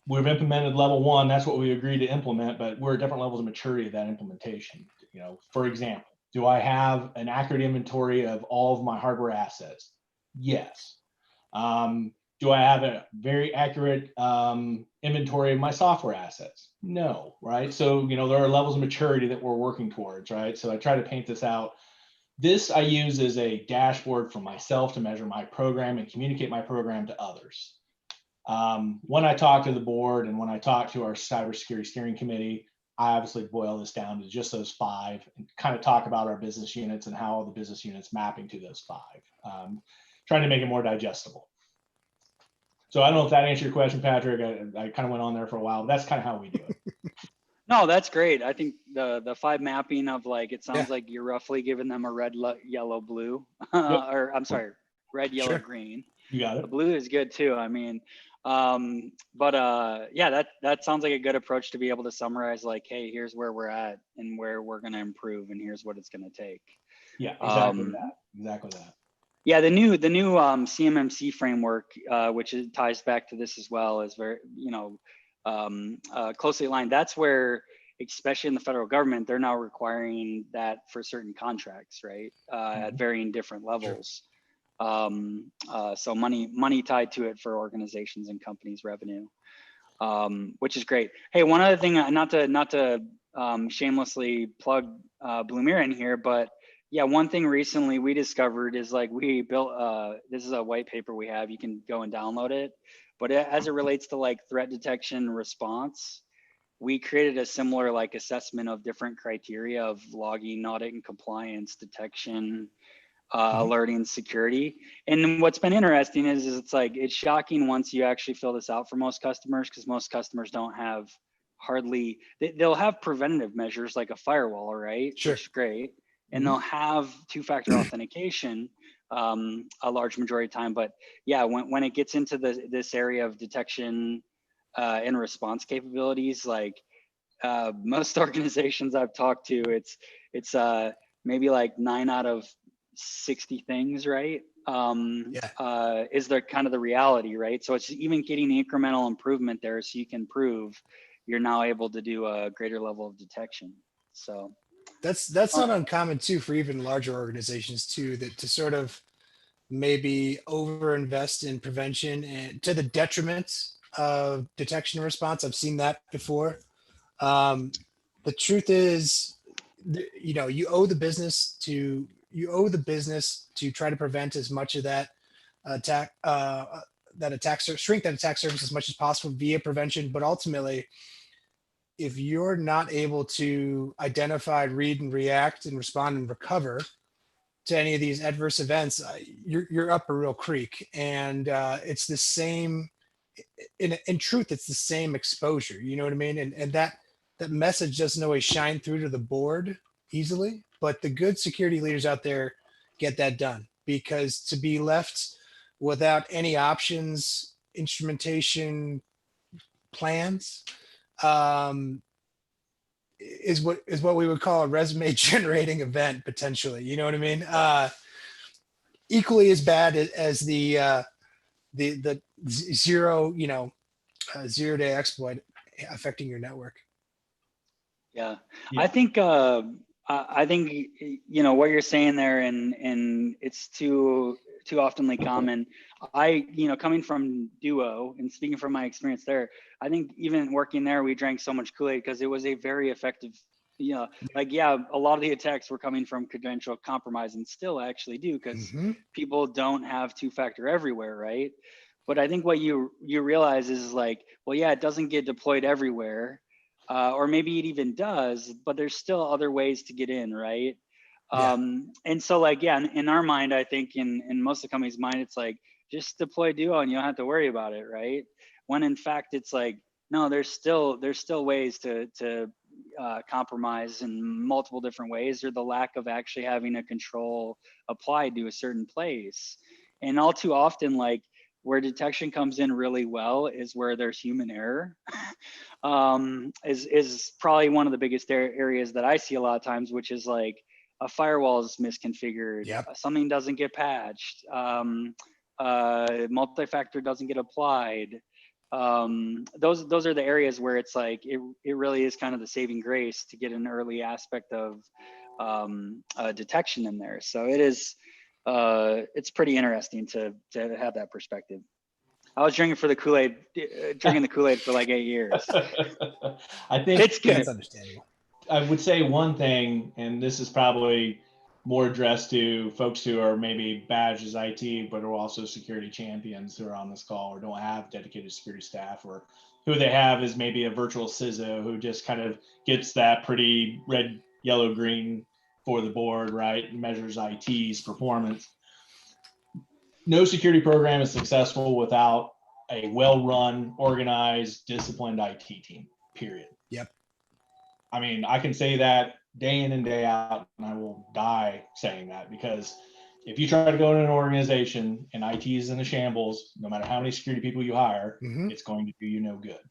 We've implemented level 1. That's what we agreed to implement, but we're at different levels of maturity of that implementation. For example, do I have an accurate inventory of all of my hardware assets? Yes. Do I have a very accurate inventory of my software assets? No, right? So, there are levels of maturity that we're working towards, right? So I try to paint this out. This I use as a dashboard for myself to measure my program and communicate my program to others. When I talk to the board and when I talk to our cybersecurity steering committee, I obviously boil this down to just those 5 and kind of talk about our business units and how the business units mapping to those 5, trying to make it more digestible. So I don't know if that answered your question, Patrick. I kind of went on there for a while, but that's kind of how we do it. No, that's great. I think the 5 mapping of like, it sounds like you're roughly giving them a red, yellow, blue, or I'm sorry, red, yellow, green. You got it. The blue is good too. I mean, yeah, that sounds like a good approach to be able to summarize like, hey, here's where we're at and where we're going to improve and here's what it's going to take. Yeah, exactly that. Yeah, the new CMMC framework, which ties back to this as well, is very closely aligned. That's where, especially in the federal government, they're now requiring that for certain contracts, right? At varying different levels. So money tied to it for organizations and companies' revenue, which is great. Hey, one other thing, not to shamelessly plug Blumira in here, but yeah, one thing recently we discovered is like we built, this is a white paper we have, you can go and download it. But as it relates to like threat detection response, we created a similar like assessment of different criteria of logging, audit and compliance, detection, alerting, security. And what's been interesting is it's like, it's shocking once you actually fill this out for most customers, because most customers don't have they'll have preventative measures like a firewall, right? Sure. Which is great. and they'll have two-factor authentication a large majority of time. But yeah, when it gets into this area of detection and response capabilities, like most organizations I've talked to, it's maybe like 9 out of 60 things, right? Is there kind of the reality, right? So it's even getting the incremental improvement there, so you can prove you're now able to do a greater level of detection. So that's not uncommon too for even larger organizations too, that to sort of maybe overinvest in prevention and to the detriment of detection and response. I've seen that before. The truth is, you owe the business to try to prevent as much of that shrink that attack surface as much as possible via prevention. But ultimately, if you're not able to identify, read, and react and respond and recover to any of these adverse events, you're up a real creek. And it's the same, in truth, it's the same exposure, you know what I mean? And that message doesn't always shine through to the board easily, but the good security leaders out there get that done, because to be left without any options, instrumentation, plans, is what we would call a resume generating event potentially. You know what I mean? Equally as bad as the zero day exploit affecting your network. Yeah. I think what you're saying there, and it's too oftenly common. Coming from Duo and speaking from my experience there, I think even working there, we drank so much Kool-Aid because it was a very effective, a lot of the attacks were coming from credential compromise, and still actually do, because people don't have two-factor everywhere, right? But I think what you realize is like, well, yeah, it doesn't get deployed everywhere. Or maybe it even does, but there's still other ways to get in, right? And so like, in our mind, I think in most of the company's mind, it's like, just deploy Duo and you don't have to worry about it, right? When in fact, it's like, no, there's still ways to compromise in multiple different ways, or the lack of actually having a control applied to a certain place. And all too often, like, where detection comes in really well is where there's human error. Is probably one of the biggest areas that I see a lot of times, which is like a firewall is misconfigured, something doesn't get patched, multi-factor doesn't get applied. Those are the areas where it's like it really is kind of the saving grace to get an early aspect of detection in there. So it is. It's pretty interesting to have that perspective. I was drinking the Kool-Aid for like 8 years. I think it's good. That's understandable. I would say one thing, and this is probably more addressed to folks who are maybe badged as IT, but are also security champions who are on this call or don't have dedicated security staff, or who they have is maybe a virtual CISO who just kind of gets that pretty red, yellow, green for the board, right? And measures IT's performance. No security program is successful without a well-run, organized, disciplined IT team, period. Yep. I mean, I can say that day in and day out, and I will die saying that, because if you try to go in an organization and IT is in a shambles, no matter how many security people you hire, it's going to do you no good.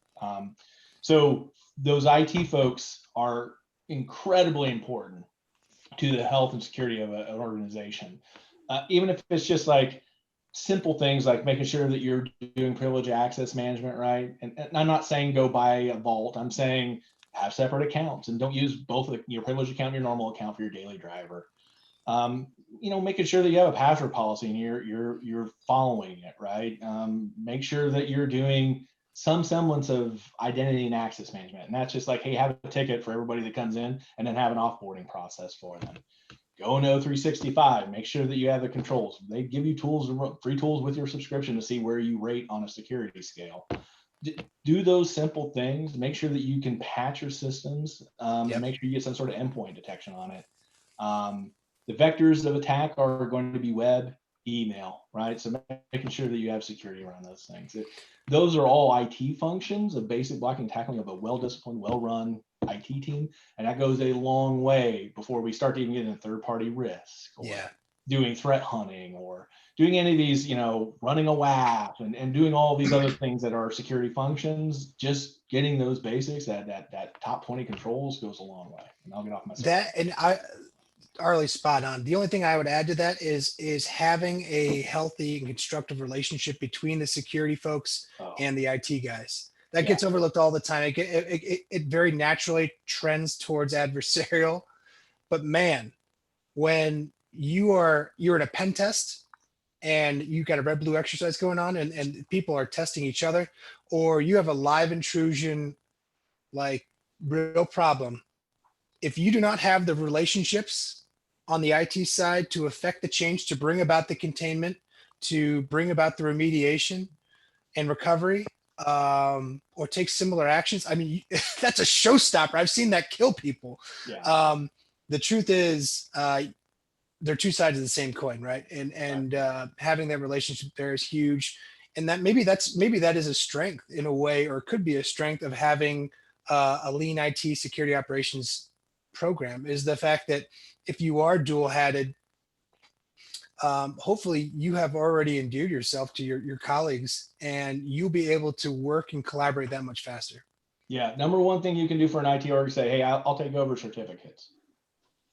So those IT folks are incredibly important to the health and security of an organization. Even if it's just like simple things like making sure that you're doing privilege access management, right? And I'm not saying go buy a vault. I'm saying have separate accounts and don't use both your privilege account and your normal account for your daily driver. Making sure that you have a password policy and you're following it, right? Make sure that you're doing some semblance of identity and access management. And that's just like, hey, have a ticket for everybody that comes in and then have an offboarding process for them. Go into O365, make sure that you have the controls. They give you free tools with your subscription to see where you rate on a security scale. Do those simple things, make sure that you can patch your systems, and make sure you get some sort of endpoint detection on it. The vectors of attack are going to be web, email, right? So making sure that you have security around those things. Those are all IT functions of basic blocking and tackling of a well-disciplined, well-run IT team, and that goes a long way before we start to even get into third-party risk or Yeah. doing threat hunting or doing any of these, running a WAF and doing all these other things that are security functions. Just getting those basics, that top 20 controls goes a long way. And I'll get off my That, and Arlie, spot on. The only thing I would add to that is having a healthy and constructive relationship between the security folks and the IT guys. That gets overlooked all the time. It very naturally trends towards adversarial, but man, when you're in a pen test and you got a red blue exercise going on and people are testing each other, or you have a live intrusion, like real problem. If you do not have the relationships on the IT side to affect the change, to bring about the containment, to bring about the remediation and recovery, or take similar actions, I mean, that's a showstopper. I've seen that kill people. Yeah. The truth is, they're two sides of the same coin, right? And having that relationship there is huge. And that maybe that is a strength in a way, or could be a strength of having a lean IT security operations program, is the fact that if you are dual hatted, hopefully you have already endeared yourself to your colleagues and you'll be able to work and collaborate that much faster. Yeah. Number one thing you can do for an IT org is say, hey, I'll take over certificates.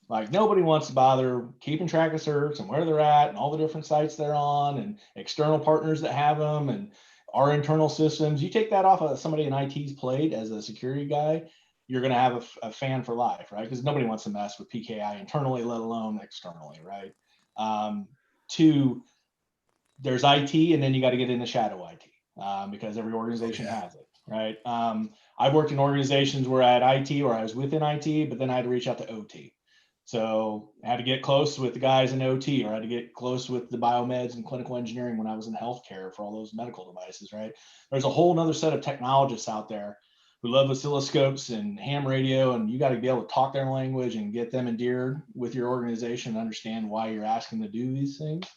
Like nobody wants to bother keeping track of certs and where they're at and all the different sites they're on and external partners that have them and our internal systems. You take that off of somebody in IT's plate as a security guy, you're going to have a fan for life, right? Because nobody wants to mess with PKI internally, let alone externally, right? Two, there's IT, and then you got to get into shadow IT because every organization has it, right? I've worked in organizations where I had IT or I was within IT, but then I had to reach out to OT. So I had to get close with the guys in OT, or I had to get close with the biomeds and clinical engineering when I was in healthcare for all those medical devices, right? There's a whole nother set of technologists out there who love oscilloscopes and ham radio, and you got to be able to talk their language and get them endeared with your organization and understand why you're asking to do these things.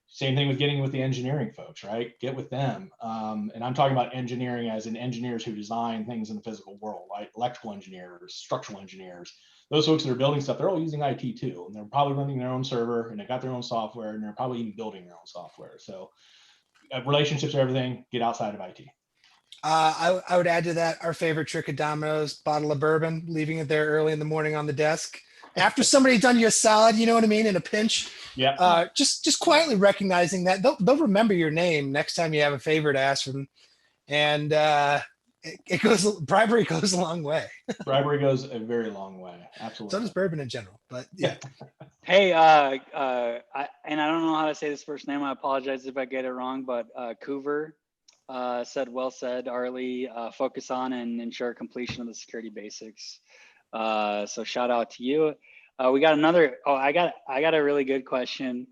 Same thing with getting with the engineering folks, right? Get with them. And I'm talking about engineering as in engineers who design things in the physical world, right? Electrical engineers, structural engineers. Those folks that are building stuff, they're all using IT too. And they're probably running their own server and they got their own software and they're probably even building their own software. So relationships are everything. Get outside of IT. I would add to that our favorite trick of dominoes, bottle of bourbon, leaving it there early in the morning on the desk. After somebody's done you a solid, you know what I mean, in a pinch. Yeah. Just quietly recognizing that they'll remember your name next time you have a favor to ask from them. And bribery goes a long way. Bribery goes a very long way. Absolutely. So does bourbon in general, but yeah. Hey, and I don't know how to say this first name. I apologize if I get it wrong, but Coover said, well said, Arlie, focus on and ensure completion of the security basics. So shout out to you. We got another, I got a really good question.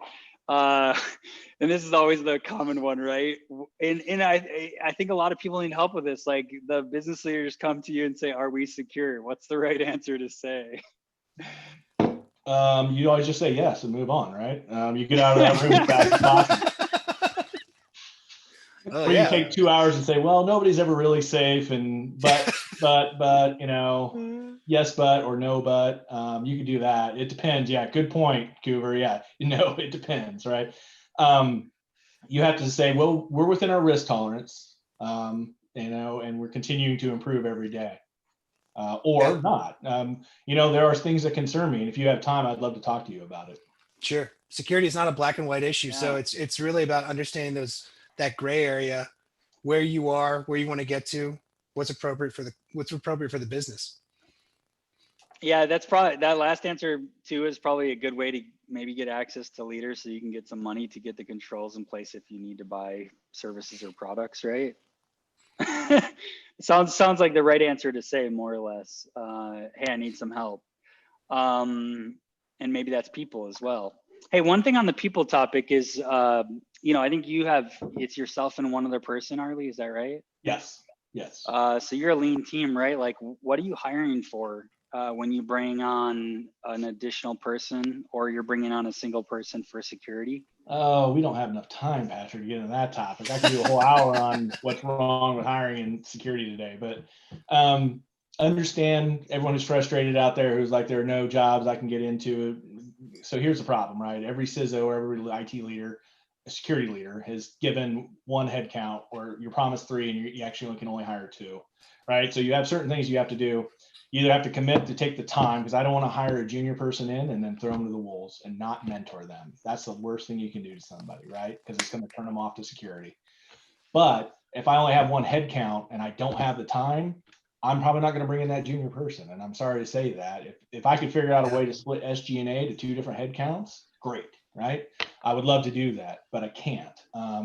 And this is always the common one, right? And I think a lot of people need help with this. Like the business leaders come to you and say, are we secure? What's the right answer to say? You always just say yes and move on, right? You get out of that room as fast as possible. Oh, or yeah. you take 2 hours and say, well, nobody's ever really safe. And but, yes, but, or no, but you can do that. It depends. Yeah. Good point, Coover. Yeah. It depends. Right. You have to say, well, we're within our risk tolerance, and we're continuing to improve every day. Or not. There are things that concern me. And if you have time, I'd love to talk to you about it. Sure. Security is not a black and white issue. Yeah. So it's really about understanding that gray area, where you are, where you want to get to, what's appropriate for the business. Yeah, that's probably, that last answer too is probably a good way to maybe get access to leaders so you can get some money to get the controls in place if you need to buy services or products, right? Sounds like the right answer to say, more or less. Hey, I need some help. And maybe that's people as well. Hey, one thing on the people topic is, I think it's yourself and one other person, Arlie, is that right? Yes. So you're a lean team, right? Like, what are you hiring for when you bring on an additional person or you're bringing on a single person for security? Oh, we don't have enough time, Patrick, to get into that topic. I could do a whole hour on what's wrong with hiring in security today. But understand everyone who's frustrated out there who's like, there are no jobs I can get into. So here's the problem, right? Every CISO or every IT leader, a security leader, has given one headcount, or you're promised 3 and you actually can only hire 2, right? So you have certain things you have to do. You either have to commit to take the time, because I don't want to hire a junior person in and then throw them to the wolves and not mentor them. That's the worst thing you can do to somebody, right? Because it's going to turn them off to security. But if I only have one headcount and I don't have the time, I'm probably not going to bring in that junior person. And I'm sorry to say that. If I could figure out a way to split SG&A to 2 different headcounts, great, right? I would love to do that, but I can't.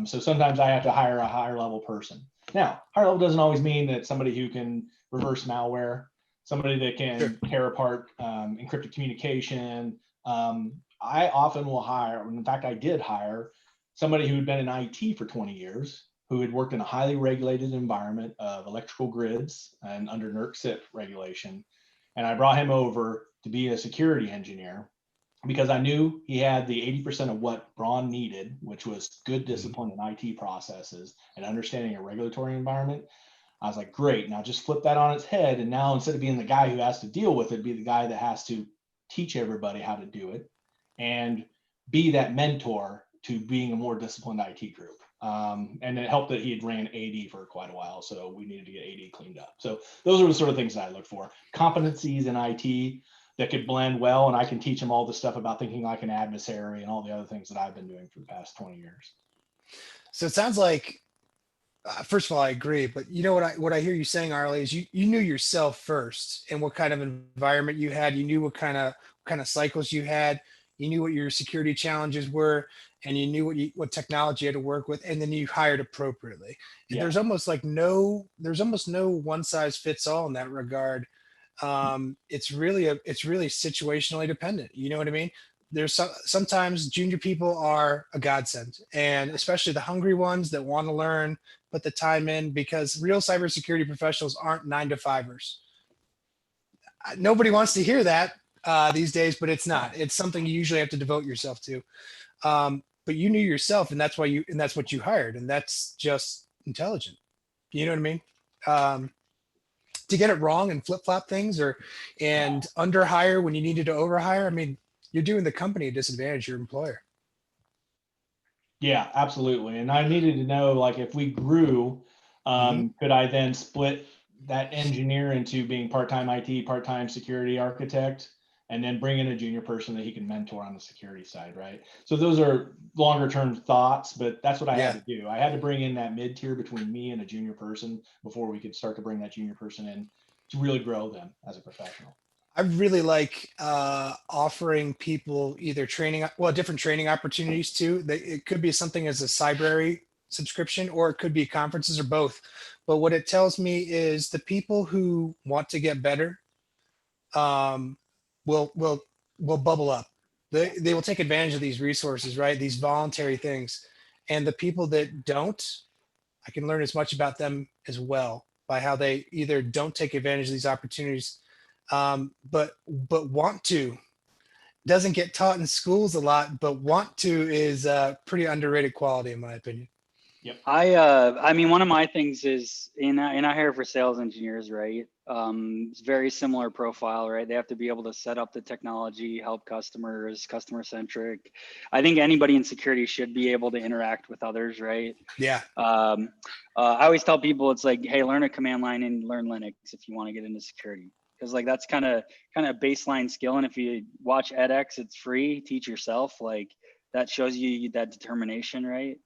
So sometimes I have to hire a higher level person. Now, higher level doesn't always mean that somebody who can reverse malware, somebody that can tear apart encrypted communication. I often will hire, in fact, I did hire somebody who had been in IT for 20 years, who had worked in a highly regulated environment of electrical grids and under NERC-CIP regulation. And I brought him over to be a security engineer because I knew he had the 80% of what Braun needed, which was good discipline in IT processes and understanding a regulatory environment. I was like, great, now just flip that on its head. And now instead of being the guy who has to deal with it, be the guy that has to teach everybody how to do it and be that mentor to being a more disciplined IT group. And it helped that he had ran AD for quite a while, so we needed to get AD cleaned up. So those are the sort of things that I look for. Competencies in IT that could blend well, and I can teach them all the stuff about thinking like an adversary and all the other things that I've been doing for the past 20 years. So it sounds like, first of all, I agree, but you know what I hear you saying, Arlie, is you knew yourself first and what kind of environment you had. You knew what kind of cycles you had. You knew what your security challenges were, and you knew what technology you had to work with, and then you hired appropriately. And Yeah. there's almost no one size fits all in that regard. It's really situationally dependent. You know what I mean? Sometimes junior people are a godsend, and especially the hungry ones that want to learn, put the time in, because real cybersecurity professionals aren't 9-to-5ers. Nobody wants to hear that these days, but it's not. It's something you usually have to devote yourself to. But you knew yourself, and that's what you hired, and that's just intelligent. You know what I mean? To get it wrong and flip flop things, and under hire when you needed to overhire. I mean, you're doing the company a disadvantage, your employer. Yeah, absolutely. And I needed to know, like, if we grew, could I then split that engineer into being part-time IT, part-time security architect, and then bring in a junior person that he can mentor on the security side, right? So those are longer term thoughts, but that's what I had to do. I had to bring in that mid-tier between me and a junior person before we could start to bring that junior person in to really grow them as a professional. I really like offering people either different training opportunities too. It could be something as a cybrary subscription, or it could be conferences, or both. But what it tells me is the people who want to get better will bubble up. They will take advantage of these resources, right? These voluntary things. And the people that don't, I can learn as much about them as well by how they either don't take advantage of these opportunities, but want to. Doesn't get taught in schools a lot, but want to is a pretty underrated quality in my opinion. Yep. I mean, one of my things is in I hire for sales engineers, right? It's very similar profile, right? They have to be able to set up the technology, help customers, customer centric. I think anybody in security should be able to interact with others, right? Yeah. I always tell people, it's like, hey, learn a command line and learn Linux if you want to get into security, because like that's kind of baseline skill. And if you watch edX, it's free. Teach yourself. Like that shows you that determination, right?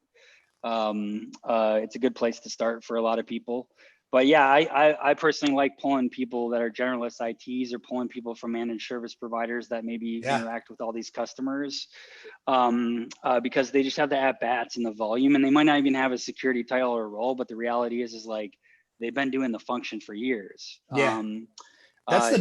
It's a good place to start for a lot of people. But yeah, I personally like pulling people that are generalist ITs, or pulling people from managed service providers that maybe interact with all these customers, because they just have the at bats and the volume, and they might not even have a security title or role, but the reality is like they've been doing the function for years. Yeah. That's the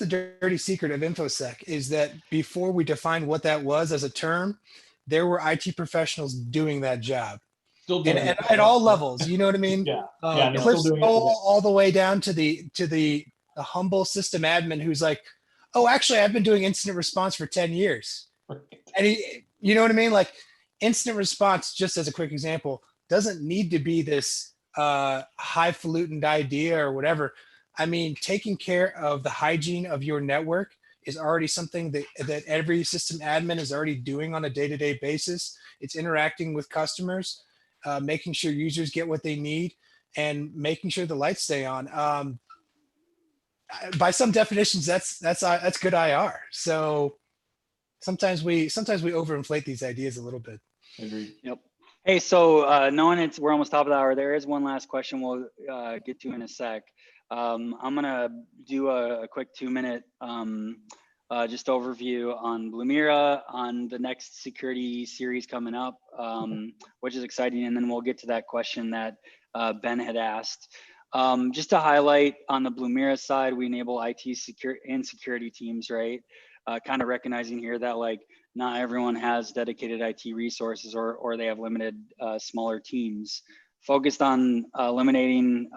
dirty secret of InfoSec, is that before we defined what that was as a term, there were IT professionals doing that job. Still doing and at all levels, you know what I mean? Yeah. Cliff's all the way down to the humble system admin who's like, oh, actually, I've been doing incident response for 10 years. And you know what I mean? Like, incident response, just as a quick example, doesn't need to be this highfalutin idea or whatever. I mean, taking care of the hygiene of your network is already something that every system admin is already doing on a day-to-day basis. It's interacting with customers, making sure users get what they need, and making sure the lights stay on. By some definitions, that's good IR. So sometimes we overinflate these ideas a little bit. Agreed. Yep. Hey, so knowing we're almost top of the hour, there is one last question we'll get to in a sec. I'm gonna do a quick 2-minute just overview on Blumira, on the next security series coming up, which is exciting, and then we'll get to that question that Ben had asked. Just to highlight on the Blumira side, we enable IT and security teams, right? Kind of recognizing here that like not everyone has dedicated IT resources or they have limited smaller teams. Focused on eliminating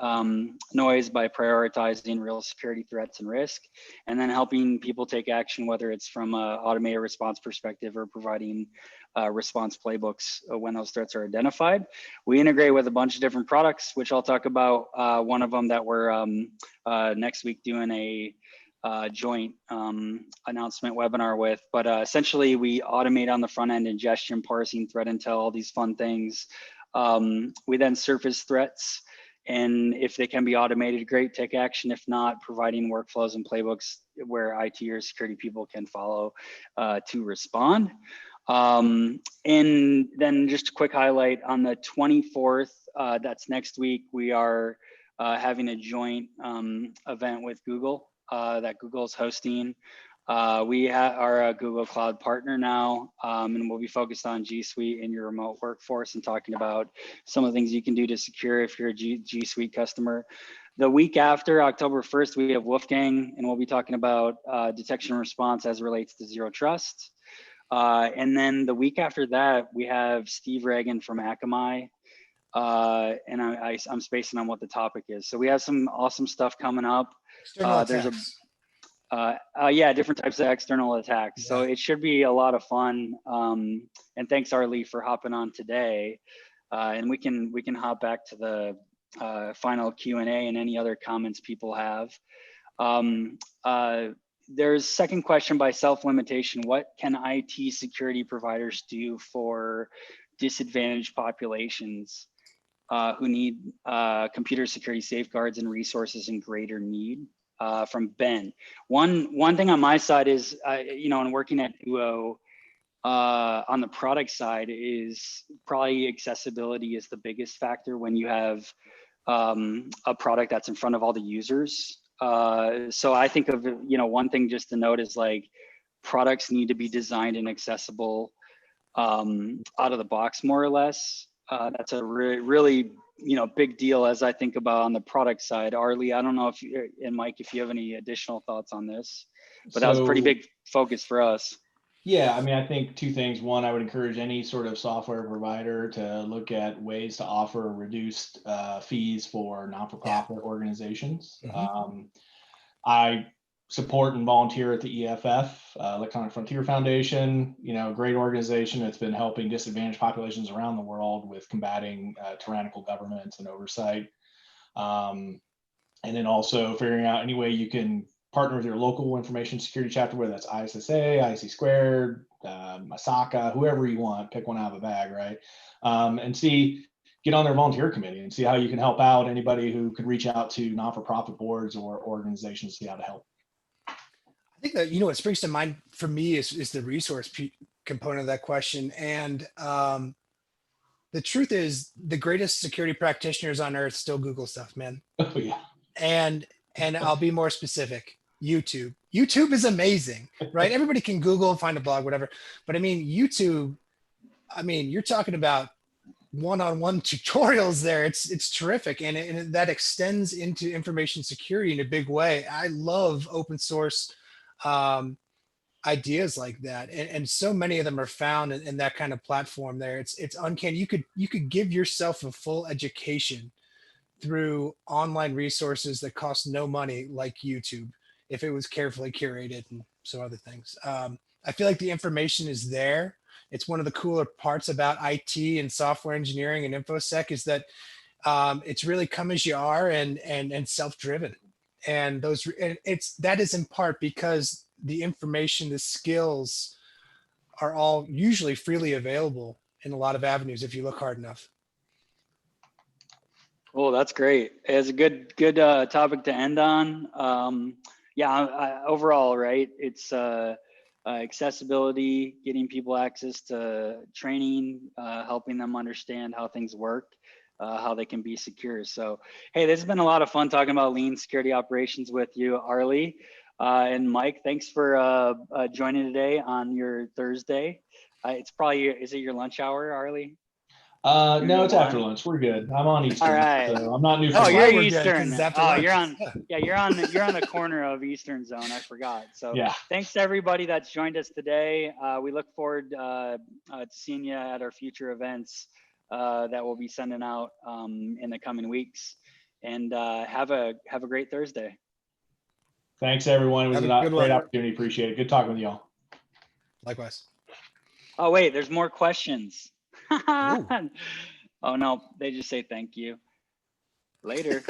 noise by prioritizing real security threats and risk, and then helping people take action, whether it's from an automated response perspective or providing response playbooks when those threats are identified. We integrate with a bunch of different products, which I'll talk about. One of them that we're next week doing a joint announcement webinar with, but essentially we automate on the front end ingestion, parsing, threat intel, all these fun things. We then surface threats, and if they can be automated, great, take action. If not, providing workflows and playbooks where IT or security people can follow to respond. And then just a quick highlight on the 24th, that's next week, we are having a joint event with Google that Google's hosting. We are a Google Cloud partner now, and we'll be focused on G Suite in your remote workforce and talking about some of the things you can do to secure if you're a G Suite customer. The week after, October 1st, we have Wolfgang, and we'll be talking about detection and response as relates to Zero Trust. And then the week after that, we have Steve Reagan from Akamai. And I'm spacing on what the topic is. So we have some awesome stuff coming up. There's yeah, different types of external attacks. Yeah. So it should be a lot of fun. And thanks, Arlie, for hopping on today. And we can hop back to the final Q&A and any other comments people have. There's second question by self-limitation. What can IT security providers do for disadvantaged populations who need computer security safeguards and resources in greater need? From Ben. One thing on my side is, you know, in working at Duo, on the product side is probably accessibility is the biggest factor when you have a product that's in front of all the users. So I think of, you know, one thing just to note is like products need to be designed and accessible out of the box more or less. That's a really you know, big deal as I think about on the product side. Arlie, I don't know if you and Mike, if you have any additional thoughts on this, but that was a pretty big focus for us. Yeah, I mean, I think two things. One, I would encourage any sort of software provider to look at ways to offer reduced fees for not-for-profit organizations. Mm-hmm. I support and volunteer at the EFF, Electronic Frontier Foundation, you know, a great organization that's been helping disadvantaged populations around the world with combating tyrannical governments and oversight. And then also figuring out any way you can partner with your local information security chapter, whether that's ISSA, IC Squared, Masaka, whoever you want, pick one out of a bag, right? And get on their volunteer committee and see how you can help out anybody who could reach out to not-for-profit boards or organizations to see how to help. I think that, you know, what springs to mind for me is the resource component of that question. And the truth is the greatest security practitioners on earth still Google stuff, man. Oh, yeah. And I'll be more specific. YouTube is amazing, right? Everybody can Google and find a blog, whatever. But I mean, YouTube, I mean, you're talking about one-on-one tutorials there. It's terrific. And that extends into information security in a big way. I love open source ideas like that, and so many of them are found in that kind of platform there. It's uncanny. You could give yourself a full education through online resources that cost no money, like YouTube, if it was carefully curated and some other things. I feel like the information is there. It's one of the cooler parts about IT and software engineering and InfoSec is that it's really come as you are and self-driven. And that is in part because the information, the skills are all usually freely available in a lot of avenues if you look hard enough. Oh, that's great. It's a good topic to end on. Overall, right? It's accessibility, getting people access to training, helping them understand how things work, how they can be secure. So, hey, this has been a lot of fun talking about lean security operations with you, Arlie. And Mike, thanks for joining today on your Thursday. It's probably, is it your lunch hour, Arlie? No, it's after lunch. We're good. I'm on Eastern, All right. so I'm not new. Oh, That's you're why we're good, 'cause Eastern. it's after Oh, lunch. you're on. Yeah, you're on the corner of Eastern Zone. I forgot. So Yeah. thanks to everybody that's joined us today. We look forward to seeing you at our future events that we'll be sending out in the coming weeks. And have a great Thursday. Thanks, everyone. It was Have a a good great one. opportunity. Appreciate it. Good talking with y'all. Likewise. Oh wait, there's more questions. Ooh. Oh no, they just say thank you. Later.